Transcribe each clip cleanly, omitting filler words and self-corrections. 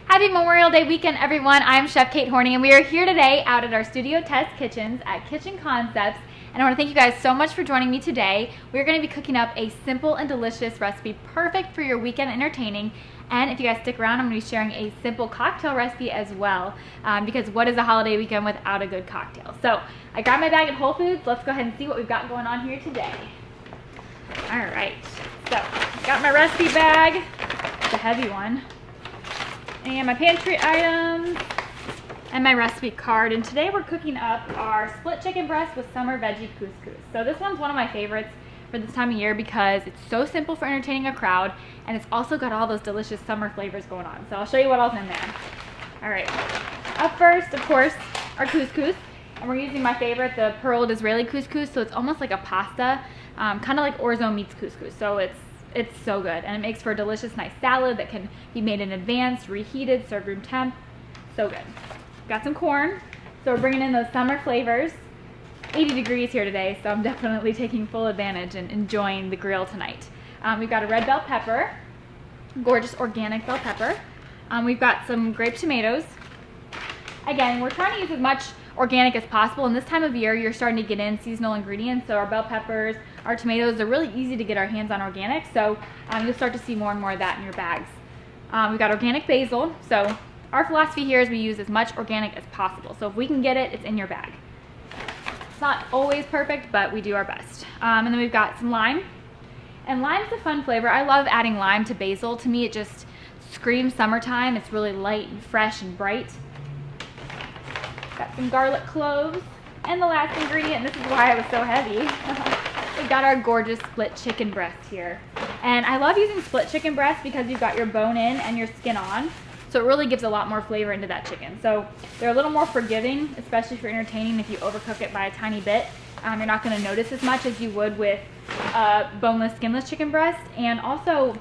Happy Memorial Day weekend, everyone. I'm Chef Kate Horning, and we are here today out at our Studio Test Kitchens at Kitchen Concepts. And I want to thank you guys so much for joining me today. We're going to be cooking up a simple and delicious recipe perfect for your weekend entertaining. And if you guys stick around, I'm going to be sharing a simple cocktail recipe as well, because what is a holiday weekend without a good cocktail? So I grabbed my bag at Whole Foods. Let's go ahead and see what we've got going on here today. All right, so I got my recipe bag. It's a heavy one. And my pantry items and my recipe card. And today we're cooking up our split chicken breast with summer veggie couscous. So this one's one of my favorites for this time of year because it's so simple for entertaining a crowd, and it's also got all those delicious summer flavors going on. So I'll show you what else in there. All right, up first, of course, our couscous. And we're using my favorite, the pearled Israeli couscous. So it's almost like a pasta, kind of like orzo meets couscous. So it's so good, and it makes for a delicious, nice salad that can be made in advance, reheated, served room temp. So good. Got some corn, so we're bringing in those summer flavors. 80 degrees here today, so I'm definitely taking full advantage and enjoying the grill tonight. We've got a red bell pepper, gorgeous organic bell pepper. We've got some grape tomatoes. Again, we're trying to use as much organic as possible, and this time of year you're starting to get in seasonal ingredients, so our bell peppers, our tomatoes, they're really easy to get our hands on organic, so you'll start to see more and more of that in your bags. We've got organic basil, so our philosophy here is we use as much organic as possible, so if we can get it, it's in your bag. It's not always perfect, but we do our best. And then we've got some lime, and lime's a fun flavor. I love adding lime to basil. To me, it just screams summertime. It's really light and fresh and bright. Got some garlic cloves, and the last ingredient, and this is why it was so heavy, we've got our gorgeous split chicken breast here. And I love using split chicken breast because you've got your bone in and your skin on, so it really gives a lot more flavor into that chicken. So they're a little more forgiving, especially for entertaining. If you overcook it by a tiny bit, you're not going to notice as much as you would with boneless, skinless chicken breast. And also,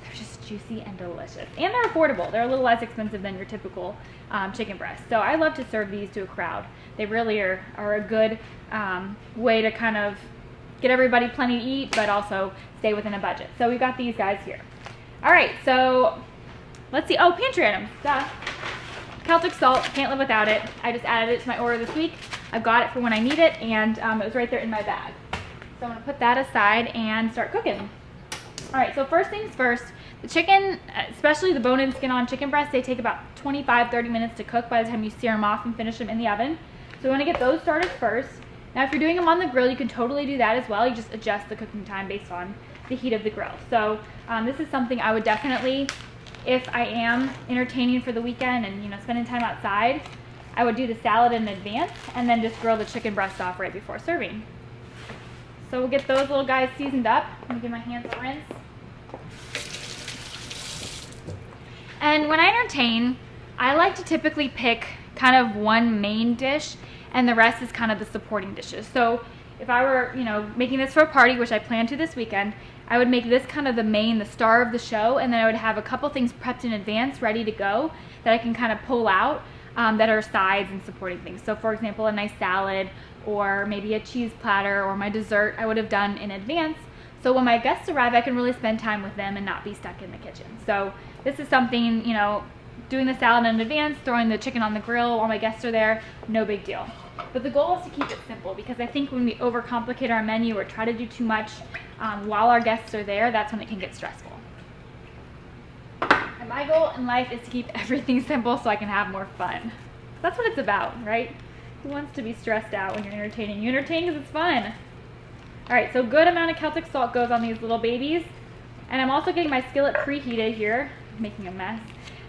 they're just juicy and delicious, and they're affordable. They're a little less expensive than your typical chicken breast. So I love to serve these to a crowd. They really are a good way to kind of get everybody plenty to eat, but also stay within a budget. So we've got these guys here. All right, so let's see. Oh, pantry items. Duh. Celtic salt, can't live without it. I just added it to my order this week. I've got it for when I need it, and it was right there in my bag. So I'm gonna put that aside and start cooking. All right, so first things first, the chicken, especially the bone-in skin-on chicken breasts, they take about 25-30 minutes to cook by the time you sear them off and finish them in the oven. So we want to get those started first. Now, if you're doing them on the grill, you can totally do that as well. You just adjust the cooking time based on the heat of the grill. So this is something I would definitely, if I am entertaining for the weekend and spending time outside, I would do the salad in advance and then just grill the chicken breast off right before serving. So we'll get those little guys seasoned up. Let me give my hands a rinse. And when I entertain, I like to typically pick kind of one main dish, and the rest is kind of the supporting dishes. So if I were, making this for a party, which I plan to this weekend, I would make this kind of the star of the show, and then I would have a couple things prepped in advance, ready to go, that I can kind of pull out that are sides and supporting things. So for example, a nice salad, or maybe a cheese platter, or my dessert I would have done in advance. So when my guests arrive, I can really spend time with them and not be stuck in the kitchen. So this is something, doing the salad in advance, throwing the chicken on the grill while my guests are there, no big deal. But the goal is to keep it simple, because I think when we overcomplicate our menu or try to do too much while our guests are there, that's when it can get stressful. And my goal in life is to keep everything simple so I can have more fun. That's what it's about, right? Who wants to be stressed out when you're entertaining? You entertain because it's fun. All right, so good amount of Celtic salt goes on these little babies. And I'm also getting my skillet preheated here, making a mess,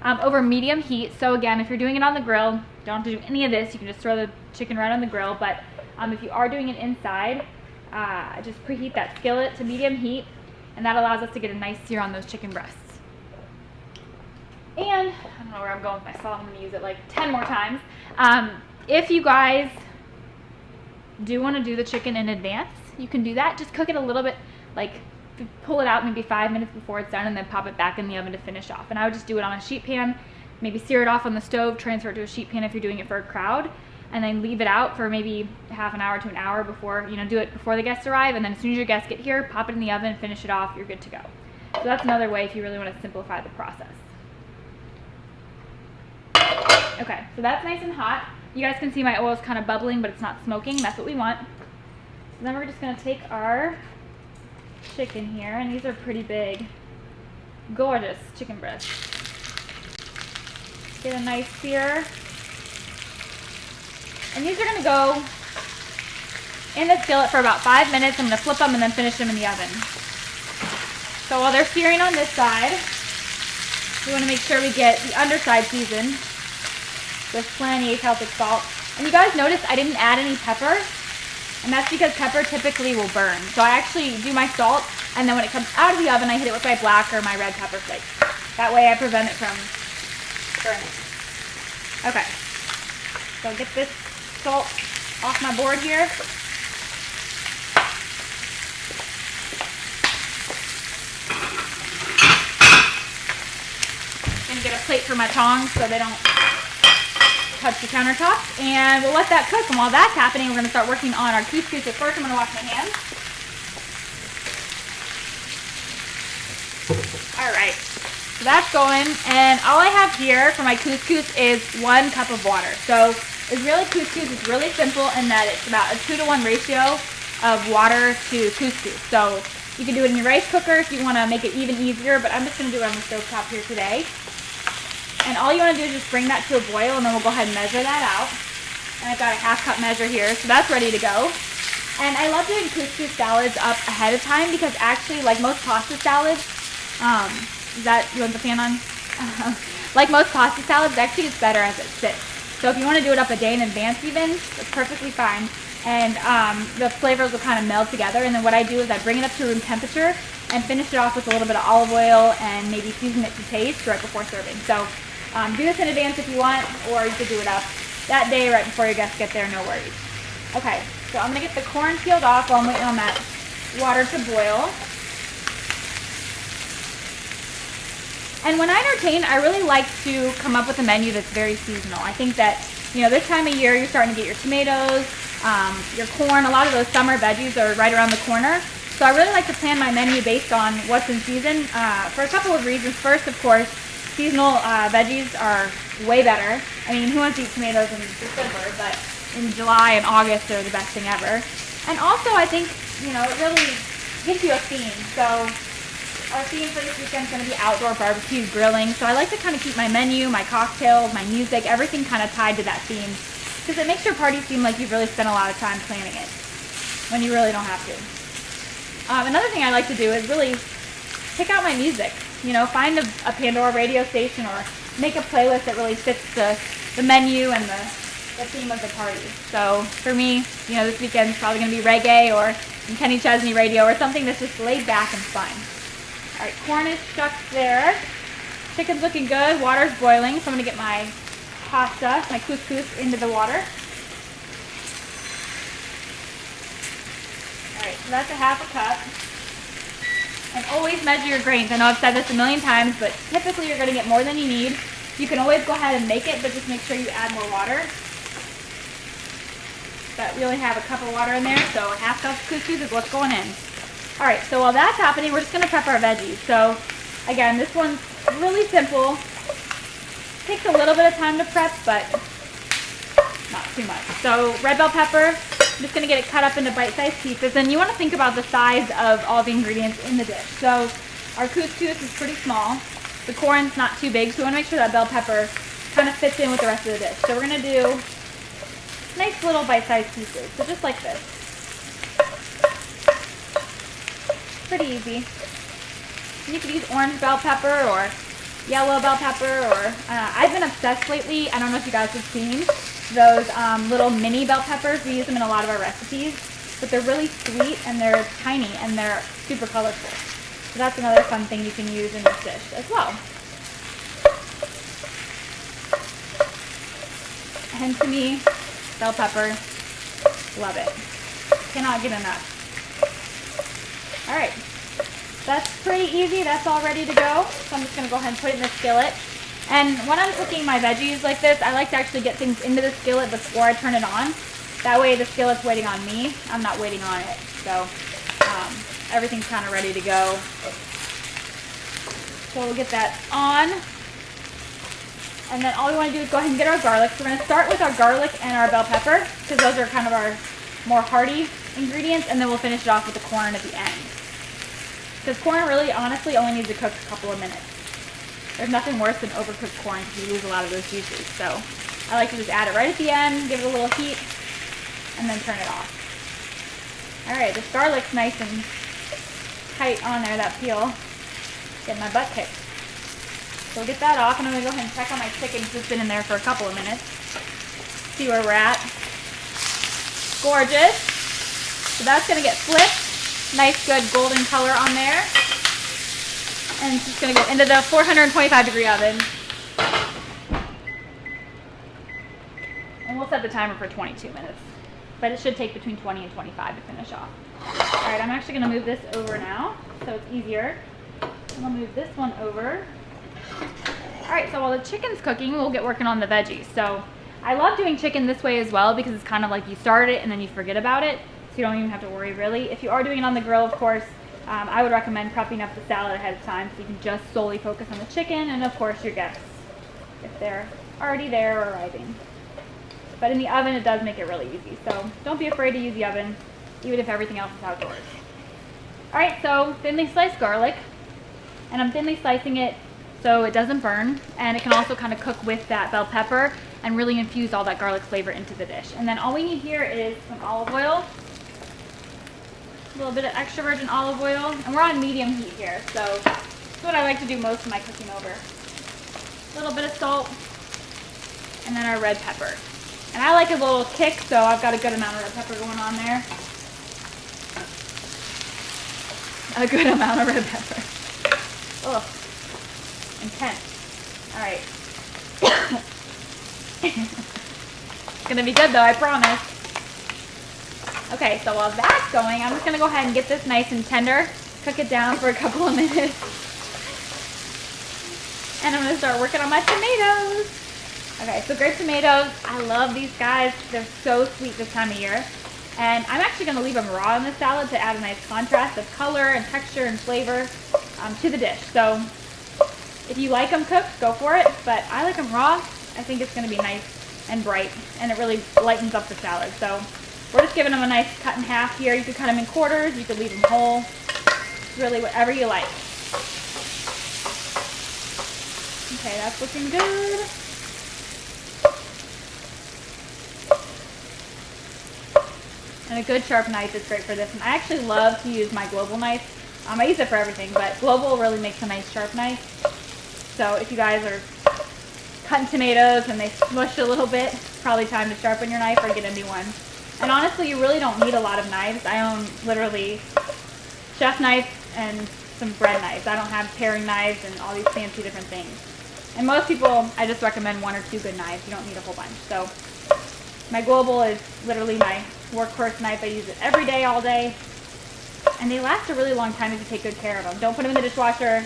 over medium heat. So again, if you're doing it on the grill, don't have to do any of this. You can just throw the chicken right on the grill. But if you are doing it inside, just preheat that skillet to medium heat, and that allows us to get a nice sear on those chicken breasts. And I don't know where I'm going with my salt. I'm going to use it like 10 more times. If you guys do want to do the chicken in advance, you can do that. Just cook it a little bit, like pull it out maybe 5 minutes before it's done, and then pop it back in the oven to finish off. And I would just do it on a sheet pan, maybe sear it off on the stove, transfer it to a sheet pan if you're doing it for a crowd, and then leave it out for maybe half an hour to an hour before, do it before the guests arrive, and then as soon as your guests get here, pop it in the oven, finish it off, you're good to go. So that's another way if you really want to simplify the process. Okay, so that's nice and hot. You guys can see my oil is kind of bubbling, but it's not smoking. That's what we want. And then we're just gonna take our chicken here, and these are pretty big. Gorgeous chicken breasts. Get a nice sear. And these are gonna go in the skillet for about 5 minutes. I'm gonna flip them and then finish them in the oven. So while they're searing on this side, we wanna make sure we get the underside seasoned with plenty of Celtic salt. And you guys notice I didn't add any pepper, and that's because pepper typically will burn. So I actually do my salt, and then when it comes out of the oven, I hit it with my black or my red pepper flakes. That way I prevent it from burning. Okay, so get this salt off my board here. Gonna get a plate for my tongs so they don't touch the countertops, and we'll let that cook. And while that's happening, we're gonna start working on our couscous. At first, I'm gonna wash my hands. All right, so that's going, and all I have here for my couscous is 1 cup of water. So it's really couscous. It's really simple in that it's about a 2-to-1 ratio of water to couscous. So you can do it in your rice cooker if you want to make it even easier, but I'm just going to do it on the stove top here today. And all you want to do is just bring that to a boil, and then we'll go ahead and measure that out. And I've got a 1/2 cup measure here, so that's ready to go. And I love doing couscous salads up ahead of time because actually, like most pasta salads, is that, you want the fan on? Like most pasta salads, actually it's better as it sits. So if you want to do it up a day in advance even, it's perfectly fine. And the flavors will kind of meld together. And then what I do is I bring it up to room temperature and finish it off with a little bit of olive oil and maybe season it to taste right before serving. So do this in advance if you want, or you could do it up that day right before your guests get there, no worries. Okay, so I'm going to get the corn peeled off while I'm waiting on that water to boil. And when I entertain, I really like to come up with a menu that's very seasonal. I think that, you know, this time of year, you're starting to get your tomatoes, your corn, a lot of those summer veggies are right around the corner. So I really like to plan my menu based on what's in season for a couple of reasons. First, of course, seasonal veggies are way better. I mean, who wants to eat tomatoes in December, but in July and August, they're the best thing ever. And also, I think, you know, it really gives you a theme. So our theme for this weekend is going to be outdoor barbecue grilling. So I like to kind of keep my menu, my cocktails, my music, everything kind of tied to that theme, because it makes your party seem like you've really spent a lot of time planning it when you really don't have to. Another thing I like to do is really pick out my music. You know, find a Pandora radio station or make a playlist that really fits the menu and the theme of the party. So for me, you know, this weekend's probably going to be reggae or Kenny Chesney radio or something that's just laid back and fun. All right, corn is shucked there. Chicken's looking good. Water's boiling, so I'm going to get my pasta, my couscous, into the water. All right, so that's a 1/2 cup. And always measure your grains. I know I've said this a million times, but typically you're going to get more than you need. You can always go ahead and make it, but just make sure you add more water. But we only have a cup of water in there, so 1/2 cup of couscous is what's going in. All right, so while that's happening, we're just going to prep our veggies. So again, this one's really simple. Takes a little bit of time to prep, but not too much. So red bell pepper, I'm just going to get it cut up into bite-sized pieces. And you want to think about the size of all the ingredients in the dish. So our couscous is pretty small. The corn's not too big, so we want to make sure that bell pepper kind of fits in with the rest of the dish. So we're going to do nice little bite-sized pieces. So just like this. Pretty easy. You could use orange bell pepper or yellow bell pepper, or I've been obsessed lately. I don't know if you guys have seen those little mini bell peppers. We use them in a lot of our recipes, but they're really sweet and they're tiny and they're super colorful. So that's another fun thing you can use in this dish as well. And to me, bell pepper, love it. Cannot get enough. All right, that's pretty easy. That's all ready to go. So I'm just going to go ahead and put it in the skillet. And when I'm cooking my veggies like this, I like to actually get things into the skillet before I turn it on. That way the skillet's waiting on me. I'm not waiting on it. So everything's kind of ready to go. So we'll get that on. And then all we want to do is go ahead and get our garlic. So we're going to start with our garlic and our bell pepper because those are kind of our more hearty ingredients, and then we'll finish it off with the corn at the end. Because corn really, honestly, only needs to cook a couple of minutes. There's nothing worse than overcooked corn because you lose a lot of those juices. So I like to just add it right at the end, give it a little heat, and then turn it off. Alright, this garlic's nice and tight on there, that peel. Getting my butt kicked. So we'll get that off, and I'm going to go ahead and check on my chicken because it's been in there for a couple of minutes. See where we're at. Gorgeous. So that's going to get flipped. Nice, good golden color on there. And it's just going to go into the 425-degree oven. And we'll set the timer for 22 minutes. But it should take between 20 and 25 to finish off. Alright, I'm actually going to move this over now so it's easier. I'm going to move this one over. Alright, so while the chicken's cooking, we'll get working on the veggies. So I love doing chicken this way as well because it's kind of like you start it and then you forget about it. So you don't even have to worry really. If you are doing it on the grill, of course, I would recommend prepping up the salad ahead of time so you can just solely focus on the chicken and of course your guests if they're already there or arriving. But in the oven it does make it really easy. So don't be afraid to use the oven even if everything else is outdoors. Alright, so thinly sliced garlic. And I'm thinly slicing it so it doesn't burn, and it can also kind of cook with that bell pepper and really infuse all that garlic flavor into the dish. And then all we need here is some olive oil, a little bit of extra virgin olive oil, and we're on medium heat here, so that's what I like to do most of my cooking over. A little bit of salt, and then our red pepper. And I like a little kick, so I've got a good amount of red pepper going on there. A good amount of red pepper. Ugh. Intense. Alright. It's gonna be good though, I promise. Okay, so while that's going, I'm just gonna go ahead and get this nice and tender, cook it down for a couple of minutes. And I'm gonna start working on my tomatoes. Okay, so grape tomatoes, I love these guys. They're so sweet this time of year. And I'm actually gonna leave them raw in the salad to add a nice contrast of color and texture and flavor to the dish. So if you like them cooked, go for it, but I like them raw. I think it's going to be nice and bright, and it really lightens up the salad. So we're just giving them a nice cut in half here. You could cut them in quarters, you could leave them whole, it's really whatever you like. Okay, that's looking good. And a good sharp knife is great for this, and I actually love to use my Global knife. I use it for everything, but Global really makes a nice sharp knife. So if you guys are cutting tomatoes and they smush a little bit, it's probably time to sharpen your knife or get a new one. And honestly, you really don't need a lot of knives. I own literally chef knife and some bread knives. I don't have paring knives and all these fancy different things. And most people, I just recommend 1 or 2 good knives. You don't need a whole bunch. So my Global is literally my workhorse knife. I use it every day, all day. And they last a really long time if you take good care of them. Don't put them in the dishwasher,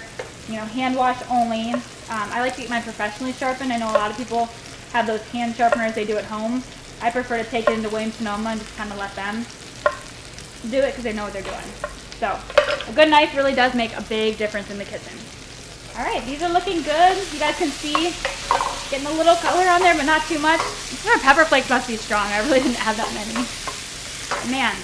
you know, hand wash only. I like to get mine professionally sharpened. I know a lot of people have those hand sharpeners they do at home. I prefer to take it into Williams-Sonoma and just kind of let them do it because they know what they're doing. So a good knife really does make a big difference in the kitchen. All right, these are looking good. You guys can see getting a little color on there, but not too much. Our pepper flakes must be strong. I really didn't add that many. Man.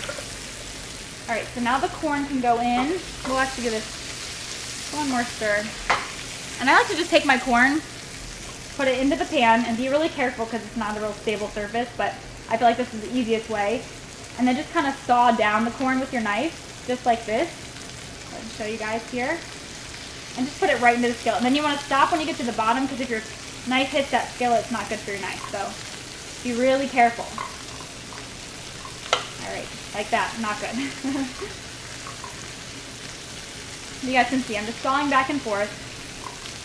All right, so now the corn can go in. We'll actually give this one more stir. And I like to just take my corn, put it into the pan, and be really careful because it's not a real stable surface, but I feel like this is the easiest way. And then just kind of saw down the corn with your knife, just like this. Let me show you guys here. And just put it right into the skillet. And then you want to stop when you get to the bottom because if your knife hits that skillet, it's not good for your knife. So be really careful. All right, like that, not good. You guys can see I'm just sawing back and forth.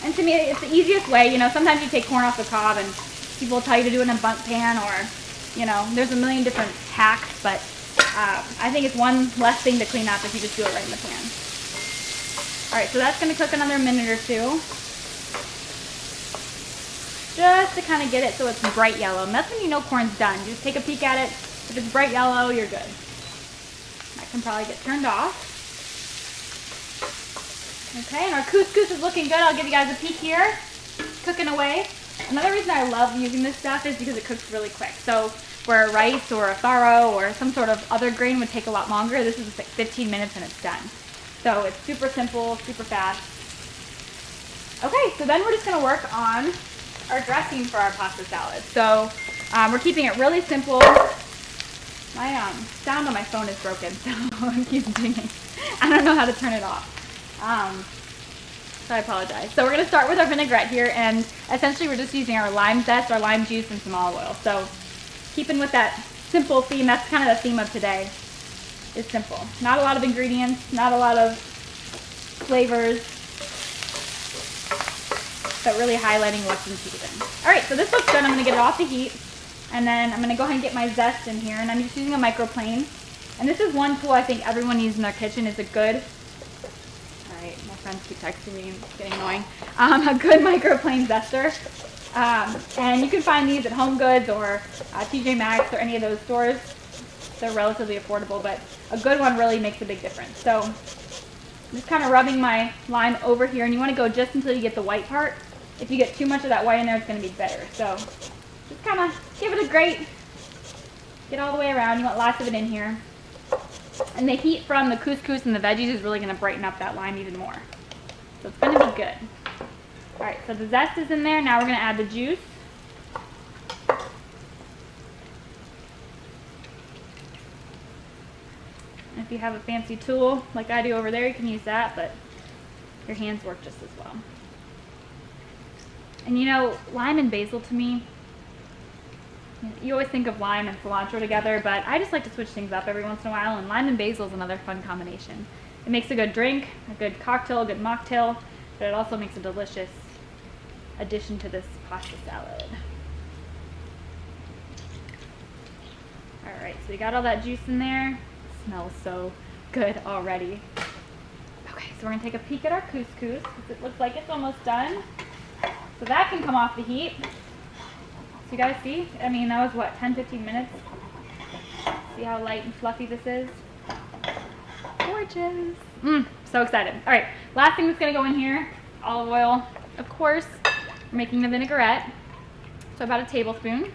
And to me, it's the easiest way. You know, sometimes you take corn off the cob and people will tell you to do it in a bundt pan or, you know, there's a million different hacks, but I think it's one less thing to clean up if you just do it right in the pan. All right, so that's going to cook another minute or two. Just to kind of get it so it's bright yellow. And that's when you know corn's done. You just take a peek at it. If it's bright yellow, you're good. That can probably get turned off. Okay, and our couscous is looking good. I'll give you guys a peek here. Cooking away. Another reason I love using this stuff is because it cooks really quick. So where rice or a farro or some sort of other grain would take a lot longer, this is like 15 minutes and it's done. So it's super simple, super fast. Okay, so then we're just gonna work on our dressing for our pasta salad. So we're keeping it really simple. My sound on my phone is broken, so it keeps dinging. I don't know how to turn it off. So I apologize. So we're gonna start with our vinaigrette here, and essentially we're just using our lime zest, our lime juice, and some olive oil. So keeping with that simple theme, that's kind of the theme of today, is simple. Not a lot of ingredients, not a lot of flavors, but really highlighting what's in season. All right, so this looks good. I'm gonna get it off the heat, and then I'm gonna go ahead and get my zest in here, and I'm just using a microplane. And this is one tool I think everyone needs in their kitchen. Is a good, all right, my friends keep texting me, it's getting annoying. A good microplane zester. And you can find these at Home Goods or TJ Maxx or any of those stores. They're relatively affordable, but a good one really makes a big difference. So I'm just kind of rubbing my lime over here, and you want to go just until you get the white part. If you get too much of that white in there, it's going to be bitter. So just kind of give it a grate, get all the way around. You want lots of it in here. And the heat from the couscous and the veggies is really going to brighten up that lime even more. So it's going to be good. All right, so the zest is in there. Now we're going to add the juice. And if you have a fancy tool like I do over there, you can use that, but your hands work just as well. And you know, lime and basil to me, you always think of lime and cilantro together, but I just like to switch things up every once in a while, and lime and basil is another fun combination. It makes a good drink, a good cocktail, a good mocktail, but it also makes a delicious addition to this pasta salad. All right, so we got all that juice in there. It smells so good already. Okay, so we're gonna take a peek at our couscous. It looks like it's almost done. So that can come off the heat. So you guys see? I mean, that was what, 10-15 minutes? See how light and fluffy this is? Gorgeous. So excited. All right, last thing that's gonna go in here, olive oil, of course. We're making the vinaigrette. So about a tablespoon.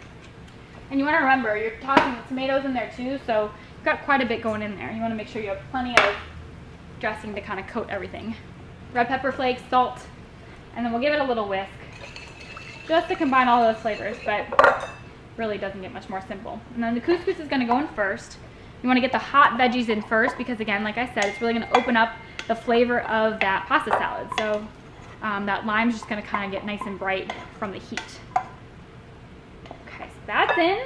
And you wanna remember, you're tossing the tomatoes in there too, so you've got quite a bit going in there. You wanna make sure you have plenty of dressing to kind of coat everything. Red pepper flakes, salt, and then we'll give it a little whisk just to combine all those flavors, but really doesn't get much more simple. And then the couscous is gonna go in first. You wanna get the hot veggies in first because again, like I said, it's really gonna open up the flavor of that pasta salad. So that lime's just gonna kind of get nice and bright from the heat. Okay, so that's in.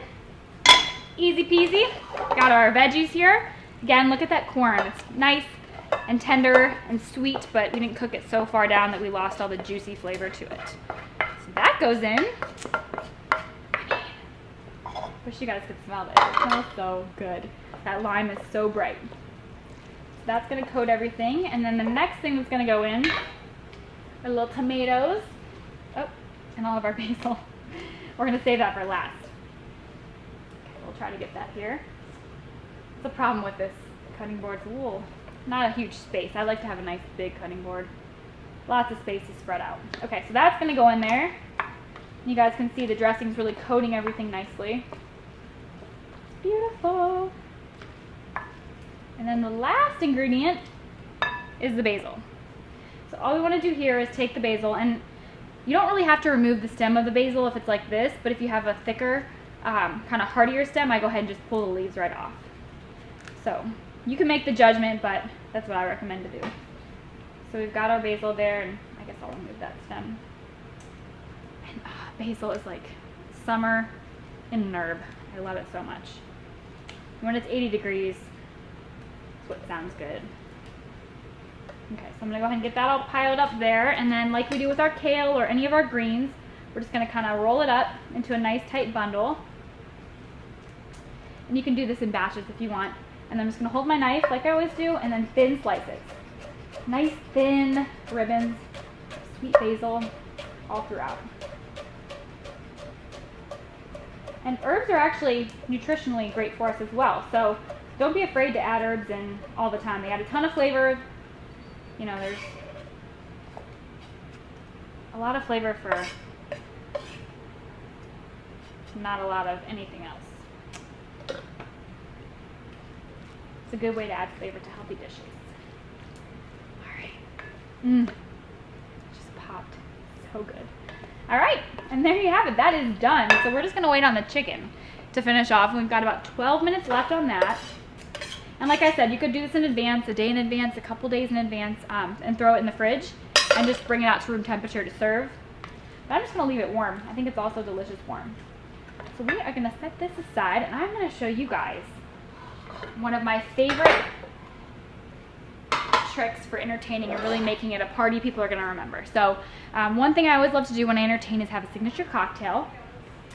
Easy peasy. Got our veggies here. Again, look at that corn. It's nice and tender and sweet, but we didn't cook it so far down that we lost all the juicy flavor to it. So that goes in. Wish you guys could smell this. It smells so good. That lime is so bright. So that's gonna coat everything. And then the next thing that's gonna go in are little tomatoes. Oh, and all of our basil. We're gonna save that for last. Okay, we'll try to get that here. That's the problem with this cutting board. It's not a huge space. I like to have a nice big cutting board. Lots of space to spread out. Okay, so that's gonna go in there. You guys can see the dressing's really coating everything nicely. It's beautiful. And then the last ingredient is the basil. So all we wanna do here is take the basil, and you don't really have to remove the stem of the basil if it's like this, but if you have a thicker, kind of hardier stem, I go ahead and just pull the leaves right off. So you can make the judgment, but that's what I recommend to do. So we've got our basil there, and I guess I'll remove that stem. And basil is like summer in an herb. I love it so much. When it's 80 degrees, that's what sounds good. Okay, so I'm gonna go ahead and get that all piled up there, and then like we do with our kale or any of our greens, we're just gonna kind of roll it up into a nice tight bundle. And you can do this in batches if you want. And I'm just gonna hold my knife like I always do, and then thin slices. Nice thin ribbons, sweet basil all throughout. And herbs are actually nutritionally great for us as well. So don't be afraid to add herbs in all the time. They add a ton of flavor. You know, there's a lot of flavor for not a lot of anything else. It's a good way to add flavor to healthy dishes. All right. Just popped. So good. All right, and there you have it. That is done. So we're just gonna wait on the chicken to finish off. We've got about 12 minutes left on that. And like I said, you could do this in advance, a day in advance, a couple days in advance, and throw it in the fridge and just bring it out to room temperature to serve. But I'm just gonna leave it warm. I think it's also delicious warm. So we are gonna set this aside, and I'm gonna show you guys one of my favorite tricks for entertaining and really making it a party people are gonna remember. So one thing I always love to do when I entertain is have a signature cocktail.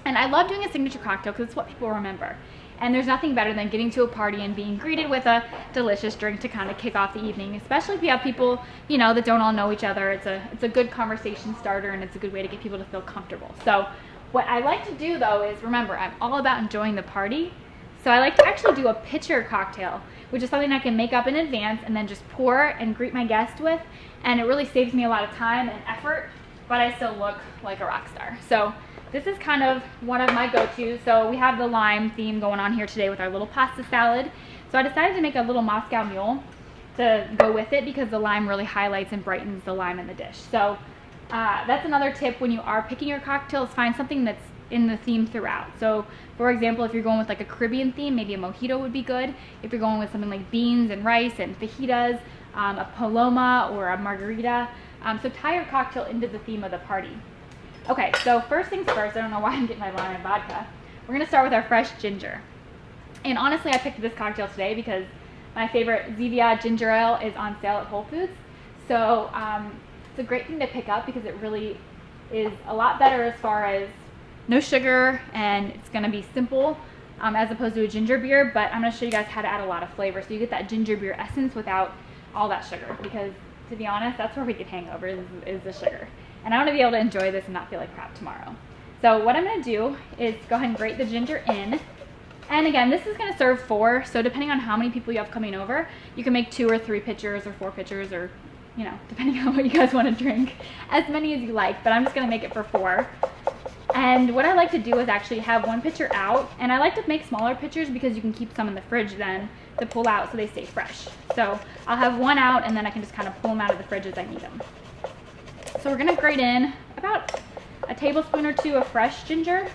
And I love doing a signature cocktail because it's what people remember. And there's nothing better than getting to a party and being greeted with a delicious drink to kind of kick off the evening, especially if you have people, you know, that don't all know each other. It's a good conversation starter, and it's a good way to get people to feel comfortable. So what I like to do though is, remember, I'm all about enjoying the party. So I like to actually do a pitcher cocktail, which is something I can make up in advance and then just pour and greet my guests with. And it really saves me a lot of time and effort, but I still look like a rock star. So this is kind of one of my go-tos. So we have the lime theme going on here today with our little pasta salad. So I decided to make a little Moscow Mule to go with it because the lime really highlights and brightens the lime in the dish. So that's another tip when you are picking your cocktails, find something that's in the theme throughout. So for example, if you're going with like a Caribbean theme, maybe a mojito would be good. If you're going with something like beans and rice and fajitas, a paloma or a margarita. So tie your cocktail into the theme of the party. Okay, so first things first, I don't know why I'm getting my lime and vodka. We're gonna start with our fresh ginger. And honestly, I picked this cocktail today because my favorite Zevia ginger ale is on sale at Whole Foods. So it's a great thing to pick up because it really is a lot better as far as no sugar, and it's gonna be simple as opposed to a ginger beer, but I'm gonna show you guys how to add a lot of flavor so you get that ginger beer essence without all that sugar, because to be honest, that's where we get hangovers is the sugar. And I want to be able to enjoy this and not feel like crap tomorrow. So what I'm going to do is go ahead and grate the ginger in. And again, this is going to serve 4. So depending on how many people you have coming over, you can make 2 or 3 pitchers or 4 pitchers, or, you know, depending on what you guys want to drink, as many as you like. But I'm just going to make it for 4. And what I like to do is actually have 1 pitcher out. And I like to make smaller pitchers because you can keep some in the fridge then to pull out so they stay fresh. So I'll have 1 out, and then I can just kind of pull them out of the fridge as I need them. So we're gonna grate in about a tablespoon or 2 of fresh ginger.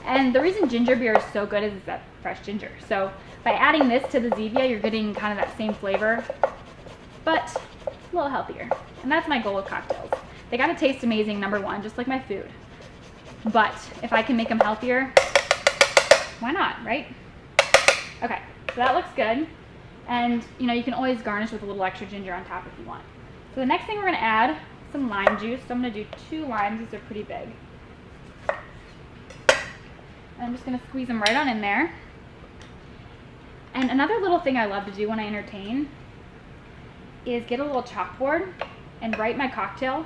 And the reason ginger beer is so good is that fresh ginger. So by adding this to the Zevia, you're getting kind of that same flavor, but a little healthier. And that's my goal with cocktails. They gotta taste amazing, number 1, just like my food. But if I can make them healthier, why not, right? Okay, so that looks good. And you know, you can always garnish with a little extra ginger on top if you want. So the next thing we're gonna add some lime juice. So I'm gonna do 2 limes, these are pretty big. And I'm just gonna squeeze them right on in there. And another little thing I love to do when I entertain is get a little chalkboard and write my cocktail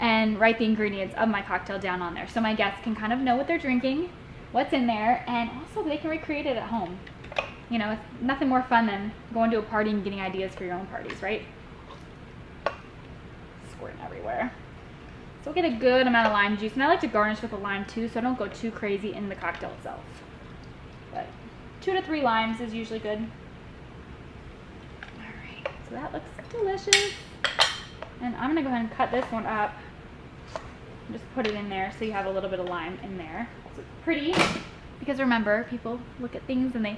and write the ingredients of my cocktail down on there so my guests can kind of know what they're drinking, what's in there, and also they can recreate it at home. You know, it's nothing more fun than going to a party and getting ideas for your own parties, right? Squirting everywhere. So we'll get a good amount of lime juice, and I like to garnish with a lime too, so I don't go too crazy in the cocktail itself. But 2 to 3 limes is usually good. Alright, so that looks delicious. And I'm gonna go ahead and cut this one up. Just put it in there so you have a little bit of lime in there. So it's pretty, because remember, people look at things and they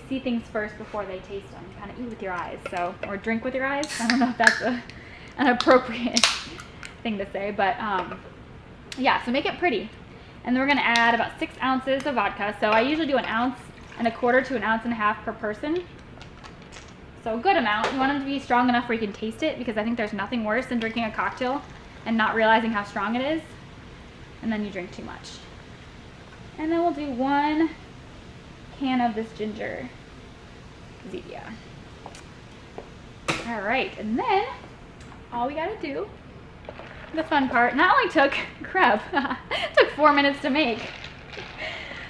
see things first before they taste them. You kind of eat with your eyes, so, or drink with your eyes. I don't know if that's an appropriate thing to say, but yeah, so make it pretty. And then we're gonna add about 6 ounces of vodka. So I usually do 1 1/4 to 1.5 ounces per person. So a good amount. You want them to be strong enough where you can taste it, because I think there's nothing worse than drinking a cocktail and not realizing how strong it is, and then you drink too much. And then we'll do 1 can of this ginger Zevia. All right, and then all we gotta do, the fun part, not only took, it took 4 minutes to make.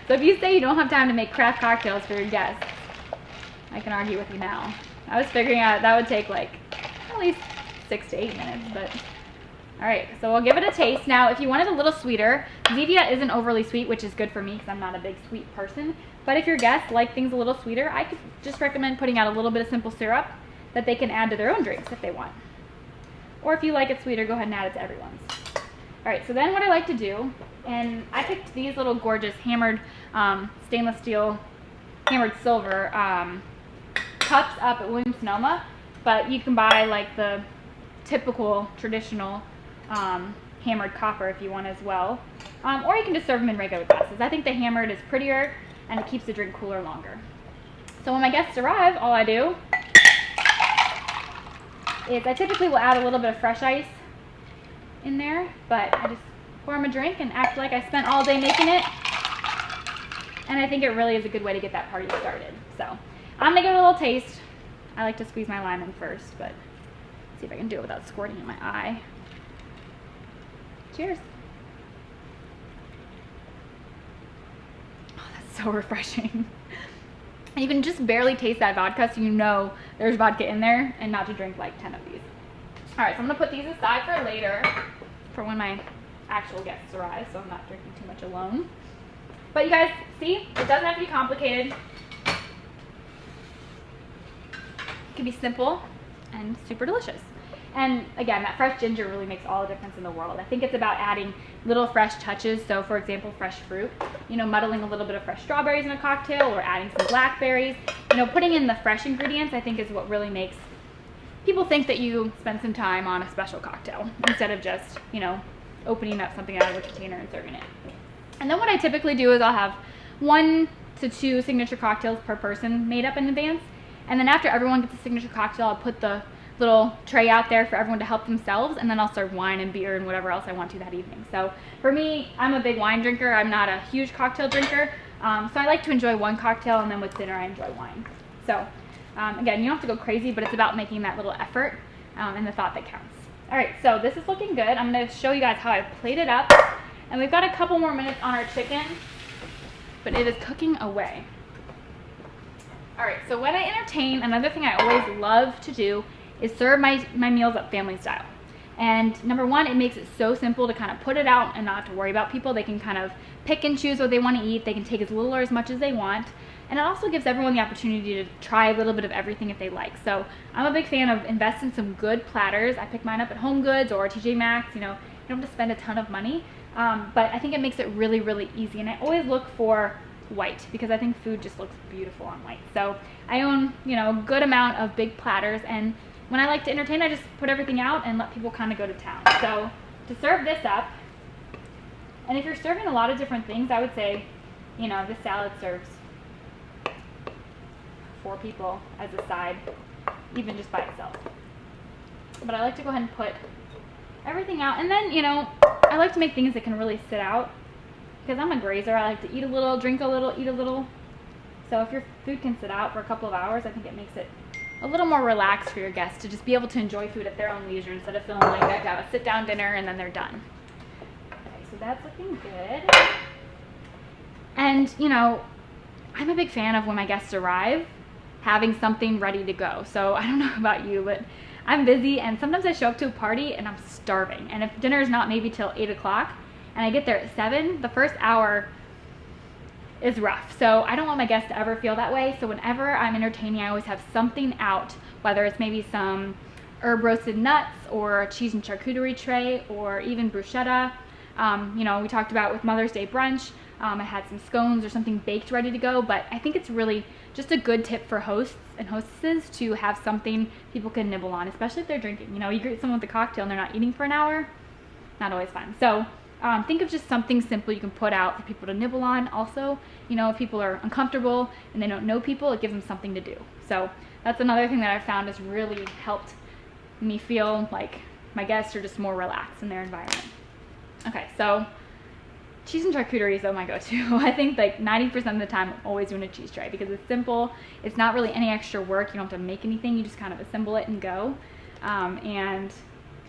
So if you say you don't have time to make craft cocktails for your guests, I can argue with you now. I was figuring out that would take like at least 6 to 8 minutes, but All right, so we'll give it a taste. Now, if you want it a little sweeter, Zevia isn't overly sweet, which is good for me because I'm not a big sweet person. But if your guests like things a little sweeter, I could just recommend putting out a little bit of simple syrup that they can add to their own drinks if they want. Or if you like it sweeter, go ahead and add it to everyone's. All right, so then what I like to do, and I picked these little gorgeous hammered stainless steel, hammered silver cups up at Williams-Sonoma, but you can buy like the typical traditional hammered copper if you want as well, or you can just serve them in regular glasses. I think the hammered is prettier and it keeps the drink cooler longer. So when my guests arrive, all I do is I typically will add a little bit of fresh ice in there, but I just pour them a drink and act like I spent all day making it, and I think it really is a good way to get that party started. So I'm gonna give it a little taste. I like to squeeze my lime in first, but see if I can do it without squirting in my eye. Cheers. Oh, that's so refreshing. And you can just barely taste that vodka, so you know there's vodka in there and not to drink like 10 of these. All right, so I'm gonna put these aside for later, for when my actual guests arrive, so I'm not drinking too much alone. But you guys, see, it doesn't have to be complicated. It can be simple and super delicious. And again, that fresh ginger really makes all the difference in the world. I think it's about adding little fresh touches. So for example, fresh fruit, you know, muddling a little bit of fresh strawberries in a cocktail or adding some blackberries. You know, putting in the fresh ingredients, I think is what really makes people think that you spent some time on a special cocktail instead of just, you know, opening up something out of a container and serving it. And then what I typically do is I'll have 1 to 2 signature cocktails per person made up in advance. And then after everyone gets a signature cocktail, I'll put the little tray out there for everyone to help themselves, and then I'll serve wine and beer and whatever else I want to that evening. So for me, I'm a big wine drinker. I'm not a huge cocktail drinker, so I like to enjoy one cocktail, and then with dinner I enjoy wine. So again, you don't have to go crazy, but it's about making that little effort and the thought that counts. All right, so this is looking good. I'm going to show you guys how I plated up, and we've got a couple more minutes on our chicken, but it is cooking away. All right, so when I entertain, another thing I always love to do is serve my meals up family style. And number one, it makes it so simple to kind of put it out and not have to worry about people. They can kind of pick and choose what they want to eat. They can take as little or as much as they want. And it also gives everyone the opportunity to try a little bit of everything if they like. So I'm a big fan of investing in some good platters. I pick mine up at Home Goods or TJ Maxx. You know, you don't have to spend a ton of money, but I think it makes it really, really easy. And I always look for white because I think food just looks beautiful on white. So I own, you know, a good amount of big platters, and when I like to entertain, I just put everything out and let people kind of go to town. So to serve this up, and if you're serving a lot of different things, I would say, you know, this salad serves 4 people as a side, even just by itself. But I like to go ahead and put everything out, and then, you know, I like to make things that can really sit out because I'm a grazer. I like to eat a little, drink a little, eat a little. So if your food can sit out for a couple of hours, I think it makes it a little more relaxed for your guests to just be able to enjoy food at their own leisure instead of feeling like they have to have a sit-down dinner and then they're done. Okay, so that's looking good. And, you know, I'm a big fan of when my guests arrive, having something ready to go. So I don't know about you, but I'm busy, and sometimes I show up to a party and I'm starving. And if dinner is not maybe till 8 o'clock and I get there at 7, the first hour is rough. So I don't want my guests to ever feel that way. So whenever I'm entertaining, I always have something out, whether it's maybe some herb roasted nuts or a cheese and charcuterie tray or even bruschetta. You know, we talked about with Mother's Day brunch, I had some scones or something baked ready to go, but I think it's really just a good tip for hosts and hostesses to have something people can nibble on, especially if they're drinking. You know, you greet someone with a cocktail and they're not eating for an hour, not always fun. So think of just something simple you can put out for people to nibble on. Also, you know, if people are uncomfortable and they don't know people, it gives them something to do. So that's another thing that I've found has really helped me feel like my guests are just more relaxed in their environment. Okay, so cheese and charcuterie is my go-to. I think like 90% of the time I'm always doing a cheese tray because it's simple. It's not really any extra work. You don't have to make anything. You just kind of assemble it and go. And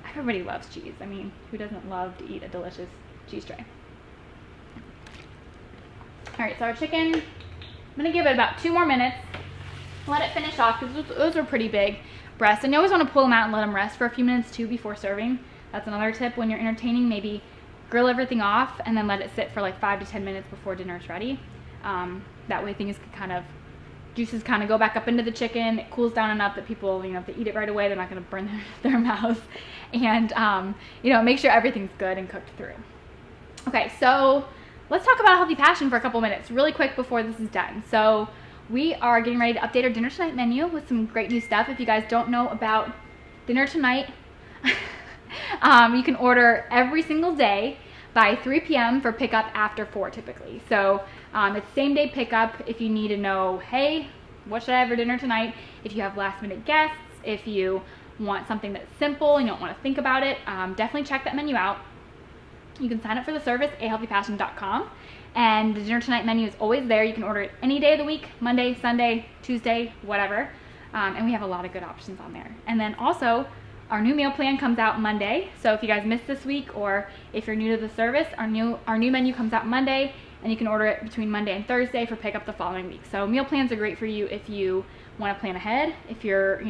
everybody loves cheese. I mean, who doesn't love to eat a delicious cheese tray? All right, so our chicken, I'm gonna give it about 2 more minutes. Let it finish off because those are pretty big breasts, and you always want to pull them out and let them rest for a few minutes too before serving. That's another tip when you're entertaining. Maybe grill everything off and then let it sit for like 5 to 10 minutes before dinner's ready. That way things can juices kind of go back up into the chicken. It cools down enough that people, if they eat it right away, they're not going to burn their mouth. And, make sure everything's good and cooked through. Okay, so let's talk about Healthy Passion for a couple minutes really quick before this is done. So we are getting ready to update our dinner tonight menu with some great new stuff. If you guys don't know about dinner tonight, you can order every single day by 3 p.m. for pickup after 4 typically. So it's same day pickup if you need to know, hey, what should I have for dinner tonight? If you have last minute guests, if you want something that's simple and you don't want to think about it, definitely check that menu out. You can sign up for the service, ahealthypassion.com, and the dinner tonight menu is always there. You can order it any day of the week, Monday, Sunday, Tuesday, whatever, and we have a lot of good options on there. And then also, our new meal plan comes out Monday, so if you guys missed this week or if you're new to the service, our new menu comes out Monday, and you can order it between Monday and Thursday for pickup the following week. So meal plans are great for you if you want to plan ahead, if you're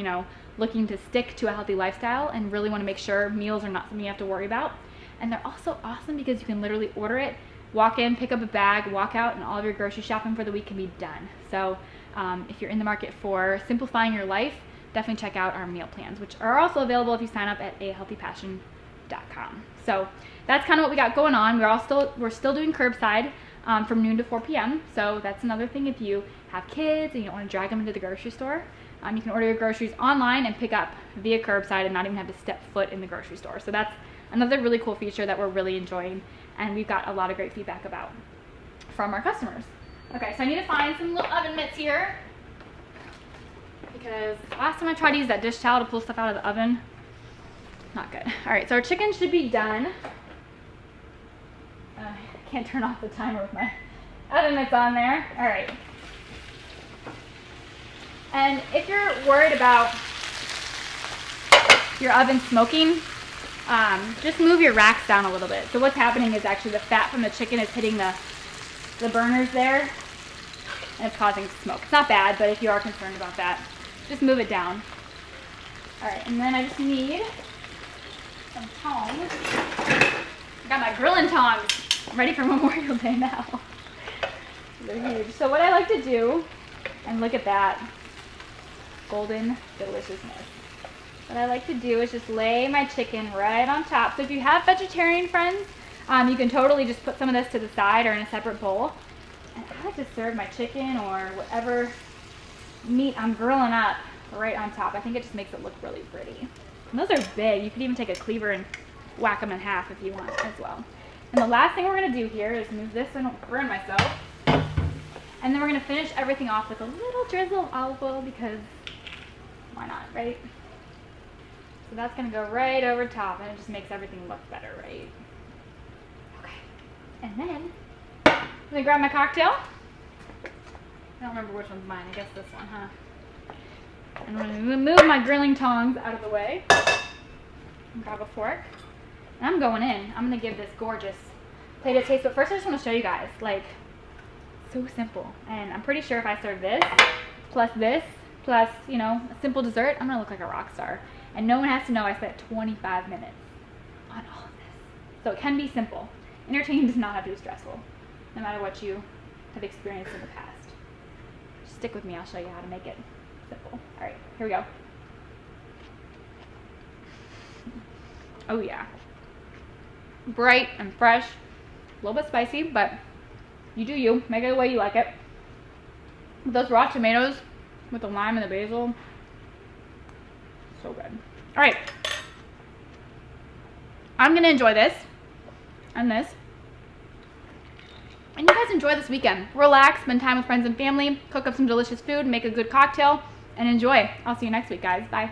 looking to stick to a healthy lifestyle and really want to make sure meals are not something you have to worry about. And they're also awesome because you can literally order it, walk in, pick up a bag, walk out, and all of your grocery shopping for the week can be done. So if you're in the market for simplifying your life, definitely check out our meal plans, which are also available if you sign up at ahealthypassion.com. So that's kind of what we got going on. We're still doing curbside from noon to 4 p.m. So that's another thing. If you have kids and you don't want to drag them into the grocery store, you can order your groceries online and pick up via curbside and not even have to step foot in the grocery store. So that's another really cool feature that we're really enjoying, and we've got a lot of great feedback about from our customers. Okay, so I need to find some little oven mitts here, because last time I tried to use that dish towel to pull stuff out of the oven, not good. All right, so our chicken should be done. I can't turn off the timer with my oven mitts on there. All right. And if you're worried about your oven smoking, just move your racks down a little bit. So what's happening is actually the fat from the chicken is hitting the burners there, and it's causing smoke. It's not bad, but if you are concerned about that, just move it down. All right, and then I just need some tongs. I got my grilling tongs. I'm ready for Memorial Day now. They're huge. So what I like to do, and look at that golden deliciousness. What I like to do is just lay my chicken right on top. So if you have vegetarian friends, you can totally just put some of this to the side or in a separate bowl. And I like to serve my chicken or whatever meat I'm grilling up right on top. I think it just makes it look really pretty. And those are big. You could even take a cleaver and whack them in half if you want as well. And the last thing we're going to do here is move this so I don't burn myself. And then we're going to finish everything off with a little drizzle of olive oil, because why not, right? So that's going to go right over top, and it just makes everything look better, right? Okay. And then I'm going to grab my cocktail. I don't remember which one's mine. I guess this one, huh? And I'm going to move my grilling tongs out of the way and grab a fork. And I'm going in. I'm going to give this gorgeous plate a taste. But first I just want to show you guys, like, so simple. And I'm pretty sure if I serve this, plus, a simple dessert, I'm going to look like a rock star. And no one has to know I spent 25 minutes on all of this. So it can be simple. Entertaining does not have to be stressful, no matter what you have experienced in the past. Just stick with me, I'll show you how to make it simple. All right, here we go. Oh yeah. Bright and fresh, a little bit spicy, but you do you. Make it the way you like it. With those raw tomatoes, with the lime and the basil, so good. All right, I'm gonna enjoy this and this. And you guys enjoy this weekend. Relax, spend time with friends and family, cook up some delicious food, make a good cocktail, and enjoy. I'll see you next week, guys. Bye.